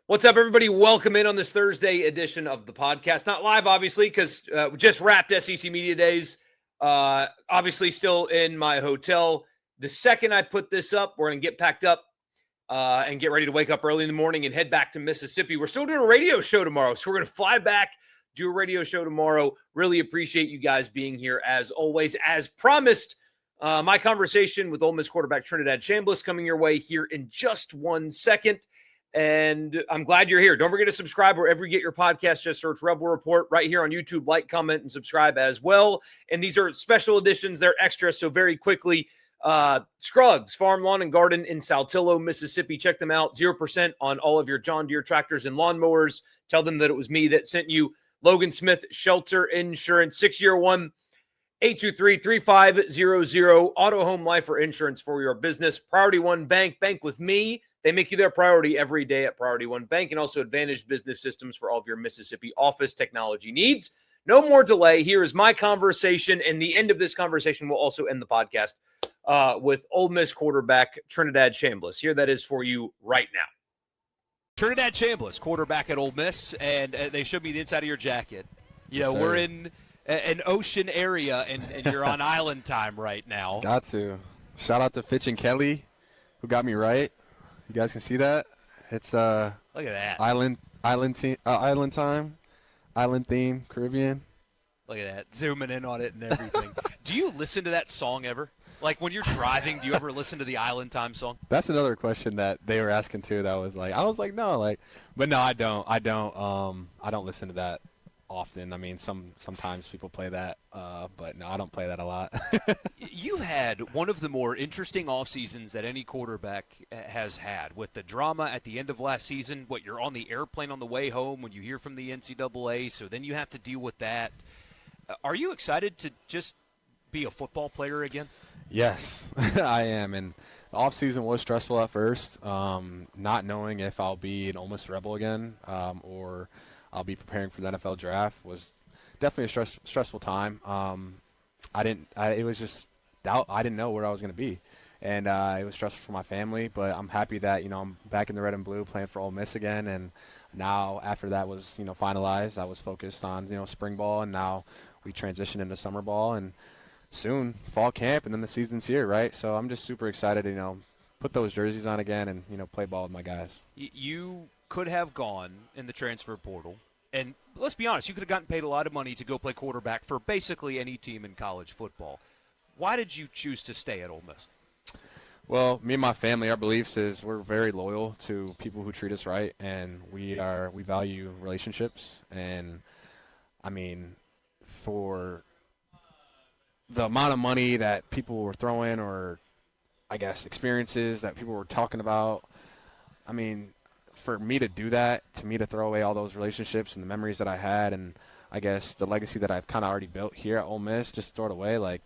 What's up, everybody? Welcome in on this Thursday edition of the podcast. Not live, obviously, because we just wrapped SEC Media Days. Obviously, still in my hotel. The second I put this up, we're going to get packed up and get ready to wake up early in the morning and head back to Mississippi. We're still doing a radio show tomorrow, so we're going to fly back, do a radio show tomorrow. Really appreciate you guys being here, as always. As promised, my conversation with Ole Miss quarterback Trinidad Chambliss coming your way here in just 1 second. And I'm glad you're here. Don't forget to subscribe wherever you get your podcast. Just search Rebel Report right here on YouTube. Like, comment, and subscribe as well. And these are special editions. They're extra. So very quickly, Scruggs Farm Lawn and Garden in Saltillo, Mississippi. Check them out. 0% on all of your John Deere tractors and lawnmowers. Tell them that it was me that sent you. Logan Smith Shelter Insurance, 601 823-3500. Auto, home, life, or insurance for your business. Priority One Bank. Bank with me. They make you their priority every day at Priority One Bank, and also Advantage Business Systems for all of your Mississippi office technology needs. No more delay. Here is my conversation, and the end of this conversation will also end the podcast with Ole Miss quarterback Trinidad Chambliss. Here that is for you right now. Trinidad Chambliss, quarterback at Ole Miss, and they showed me the inside of your jacket. You know, we're in an ocean area, and you're on island time right now. Got to. Shout out to Fitch and Kelly, who got me right. You guys can see that. It's look at that island time, island theme, Caribbean. Look at that, zooming in on it and everything. Do you listen to that song ever? Like when you're driving, do you ever listen to the Island Time song? That's another question that they were asking too. That was like, I was like, no, but no, I don't. I don't listen to that often. I mean, sometimes people play that, but no, I don't play that a lot. You've had one of the more interesting off seasons that any quarterback has had, with the drama at the end of last season. What, you're on the airplane on the way home when you hear from the NCAA, so then you have to deal with that. Are you excited to just be a football player again? Yes, I am. And the off season was stressful at first, not knowing if I'll be an Ole Miss Rebel again, or I'll be preparing for the NFL draft. Was definitely a stressful time. It was just doubt. I didn't know where I was going to be, and it was stressful for my family. But I'm happy that I'm back in the red and blue playing for Ole Miss again. And now after that was finalized, I was focused on spring ball, and now we transitioned into summer ball, and soon fall camp, and then the season's here, right? So I'm just super excited to put those jerseys on again and play ball with my guys. You could have gone in the transfer portal, and let's be honest, you could have gotten paid a lot of money to go play quarterback for basically any team in college football. Why did you choose to stay at Ole Miss? Well, me and my family, our beliefs is we're very loyal to people who treat us right, and we value relationships. And I mean, for the amount of money that people were throwing, or I guess experiences that people were talking about, I mean, for me to do that, to me to throw away all those relationships and the memories that I had, and I guess the legacy that I've kind of already built here at Ole Miss, just throw it away, like,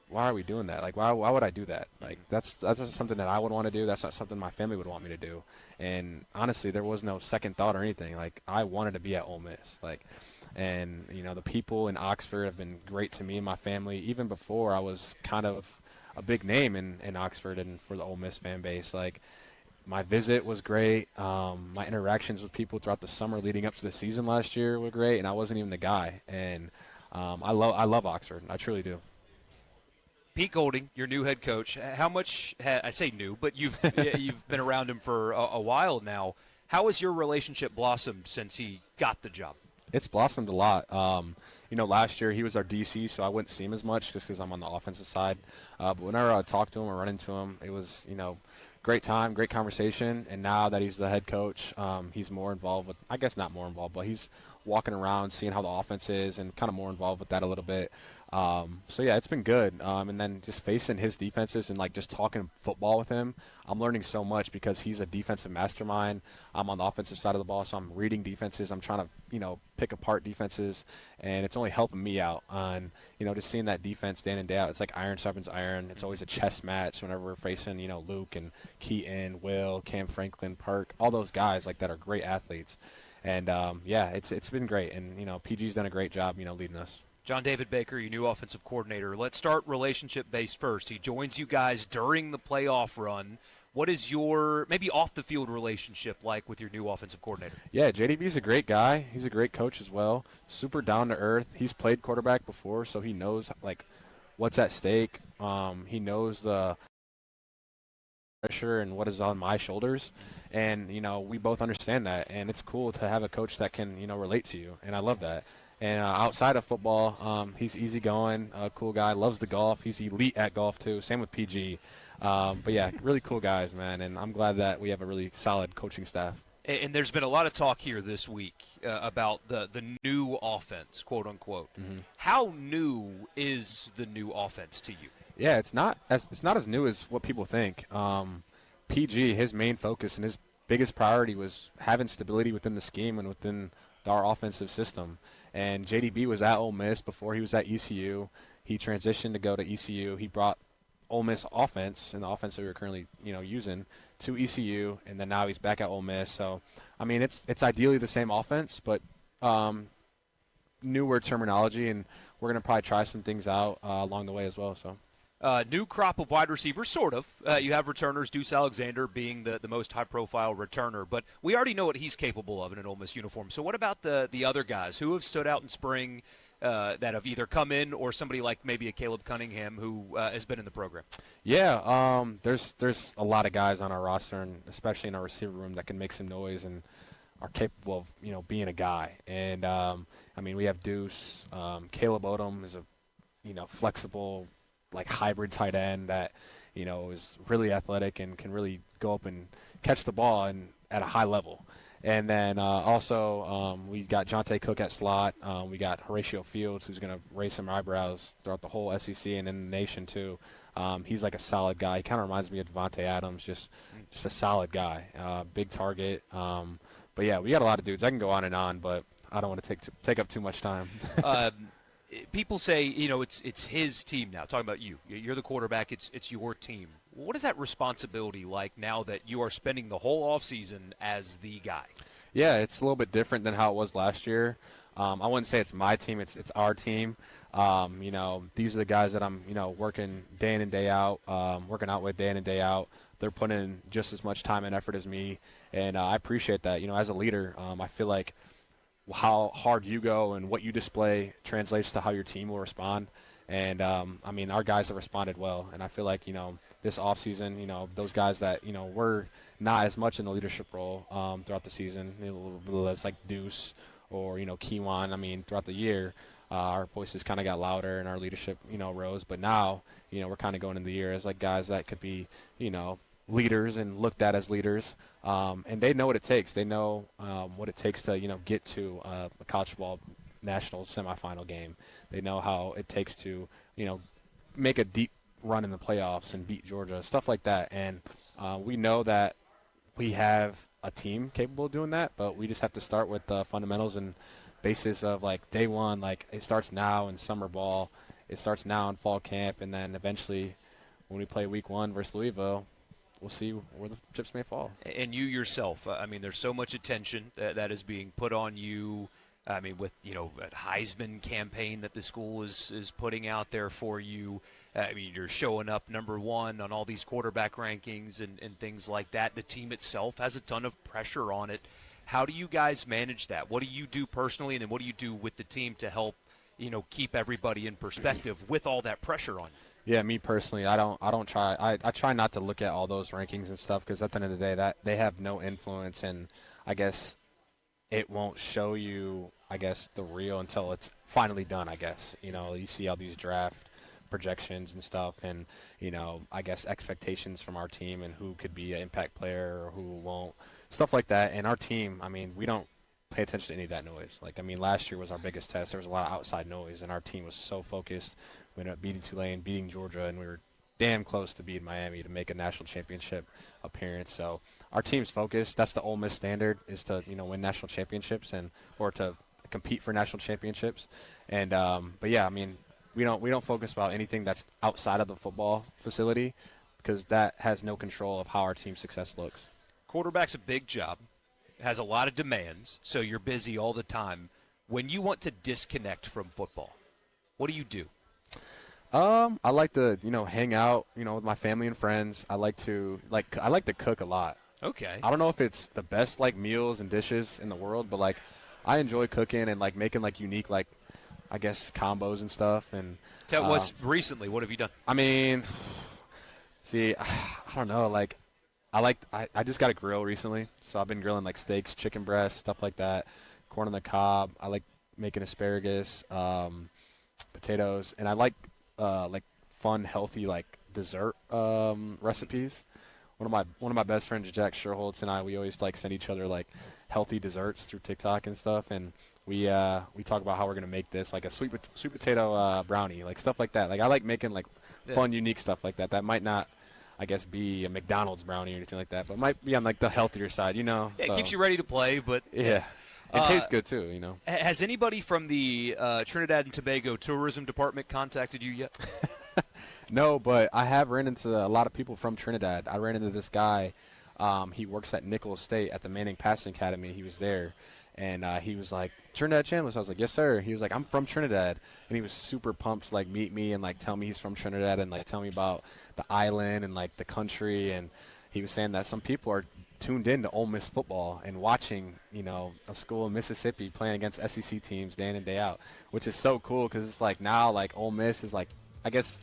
why are we doing that? Like, why would I do that? Like, that's not something that I would want to do. That's not something my family would want me to do. And honestly, there was no second thought or anything. Like, I wanted to be at Ole Miss. And the people in Oxford have been great to me and my family, even before I was kind of a big name in Oxford and for the Ole Miss fan base. Like, my visit was great. My interactions with people throughout the summer leading up to the season last year were great, and I wasn't even the guy. And I love Oxford. I truly do. Pete Golding, your new head coach, how much, I say new, but you've been around him for a while now. How has your relationship blossomed since he got the job? It's blossomed a lot. Last year he was our DC, so I wouldn't see him as much just because I'm on the offensive side. But whenever I talk to him or run into him, it was, great time, great conversation. And now that he's the head coach, he's more involved with, I guess not more involved, but he's walking around, seeing how the offense is, and kind of more involved with that a little bit. So yeah, it's been good. And then just facing his defenses and just talking football with him, I'm learning so much because he's a defensive mastermind. I'm on the offensive side of the ball, so I'm reading defenses. I'm trying to, pick apart defenses, and it's only helping me out on, just seeing that defense day in and day out. It's like iron sharpens iron. It's always a chess match whenever we're facing, Luke and Keaton, Will, Cam Franklin, Perk, all those guys that are great athletes. And it's been great. And, PG's done a great job, leading us. John David Baker, your new offensive coordinator. Let's start relationship-based first. He joins you guys during the playoff run. What is your maybe off-the-field relationship like with your new offensive coordinator? Yeah, JDB's a great guy. He's a great coach as well. Super down to earth. He's played quarterback before, so he knows like what's at stake. He knows the pressure and what is on my shoulders, and we both understand that, and it's cool to have a coach that can relate to you, and I love that. And outside of football, he's easygoing, cool guy, loves the golf. He's elite at golf too. Same with PG. But yeah, really cool guys, man, and I'm glad that we have a really solid coaching staff. And there's been a lot of talk here this week about the new offense, quote unquote. Mm-hmm. How new is the new offense to you? Yeah, it's not as new as what people think. PG, his main focus and his biggest priority was having stability within the scheme and within our offensive system. And JDB was at Ole Miss before he was at ECU. He transitioned to go to ECU. He brought Ole Miss offense and the offense that we were currently using to ECU, and then now he's back at Ole Miss. So, I mean, it's ideally the same offense, but newer terminology, and we're going to probably try some things out along the way as well. So. New crop of wide receivers, sort of. You have returners, Deuce Alexander being the most high-profile returner, but we already know what he's capable of in an Ole Miss uniform. So what about the other guys who have stood out in spring that have either come in or somebody like maybe a Caleb Cunningham who has been in the program? Yeah, there's a lot of guys on our roster, and especially in our receiver room, that can make some noise and are capable of being a guy. And I mean, we have Deuce, Caleb Odom is a flexible, like hybrid tight end that is really athletic and can really go up and catch the ball and at a high level. And then also we got Jonte Cook at slot. We got Horatio Fields, who's going to raise some eyebrows throughout the whole SEC and in the nation too. He's like a solid guy. He kind of reminds me of Devontae Adams, just a solid guy, big target. But yeah, we got a lot of dudes. I can go on and on, but I don't want to take up too much time. People say, it's his team now. Talking about you. You're the quarterback. It's your team. What is that responsibility like now that you are spending the whole offseason as the guy? Yeah, it's a little bit different than how it was last year. I wouldn't say it's my team. It's our team. These are the guys that I'm, working day in and day out, working out with day in and day out. They're putting in just as much time and effort as me, and I appreciate that. As a leader, I feel like how hard you go and what you display translates to how your team will respond. And, our guys have responded well. And I feel like, this offseason, those guys that, were not as much in the leadership role throughout the season, less like Deuce or, Keywan, throughout the year, our voices kind of got louder and our leadership, rose. But now, we're kind of going into the year as like guys that could be, leaders and looked at as leaders, and they know what it takes. They know what it takes to get to a college football national semifinal game. They know how it takes to make a deep run in the playoffs and beat Georgia, stuff like that. And we know that we have a team capable of doing that, but we just have to start with the fundamentals and basis of like day one. Like it starts now in summer ball, it starts now in fall camp, and then eventually when we play week 1 versus Louisville, we'll see where the chips may fall. And you yourself, there's so much attention that is being put on you. With, a Heisman campaign that the school is putting out there for you. You're showing up number 1 on all these quarterback rankings and things like that. The team itself has a ton of pressure on it. How do you guys manage that? What do you do personally, and then what do you do with the team to help, keep everybody in perspective with all that pressure on you? Yeah, me personally, I try not to look at all those rankings and stuff, because at the end of the day, that they have no influence, and I guess it won't show you, the real until it's finally done, You see all these draft projections and stuff, and, expectations from our team and who could be an impact player or who won't, stuff like that. And our team, we don't pay attention to any of that noise. Last year was our biggest test. There was a lot of outside noise, and our team was so focused. We ended up beating Tulane, beating Georgia, and we were damn close to beating Miami to make a national championship appearance. So our team's focused. That's the Ole Miss standard, is to win national championships or to compete for national championships. And but yeah, we don't focus about anything that's outside of the football facility, because that has no control of how our team's success looks. Quarterback's a big job, has a lot of demands, so you're busy all the time. When you want to disconnect from football, what do you do? I like to, hang out, with my family and friends. I like to cook a lot. Okay. I don't know if it's the best like meals and dishes in the world, but like I enjoy cooking and like making like unique like I guess combos and stuff. And Tell what's recently. What have you done? I mean, see, I don't know. Like I just got a grill recently, so I've been grilling like steaks, chicken breasts, stuff like that, corn on the cob. I like making asparagus, potatoes, and I like fun, healthy like dessert recipes. One of my best friends, Jack Sherholtz, and we always like send each other like healthy desserts through TikTok and stuff, and we talk about how we're gonna make this like a sweet potato brownie, like stuff like that. Like I like making like fun, unique stuff like that. That might not, I guess, be a McDonald's brownie or anything like that, but might be on like the healthier side, Yeah, So, it keeps you ready to play, but yeah, it tastes good too, Has anybody from the Trinidad and Tobago tourism department contacted you yet? No, but I have ran into a lot of people from Trinidad. I ran into this guy. He works at Nichols State at the Manning Passing Academy. He was there, and he was like, Trinidad Chambliss. I was like, yes, sir. He was like, I'm from Trinidad, and he was super pumped to like meet me and like tell me he's from Trinidad and like tell me about the island and like the country. And he was saying that some people are tuned in to Ole Miss football and watching, a school in Mississippi playing against SEC teams day in and day out, which is so cool because it's like now like Ole Miss is like, I guess,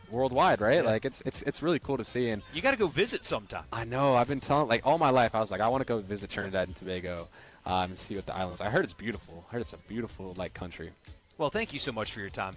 worldwide, right? Yeah. Like it's really cool to see. And You got to go visit sometime. I know I've been telling like all my life I was like I want to go visit Trinidad and Tobago and see what the islands. I heard it's beautiful. I heard it's a beautiful like country. Well, thank you so much for your time.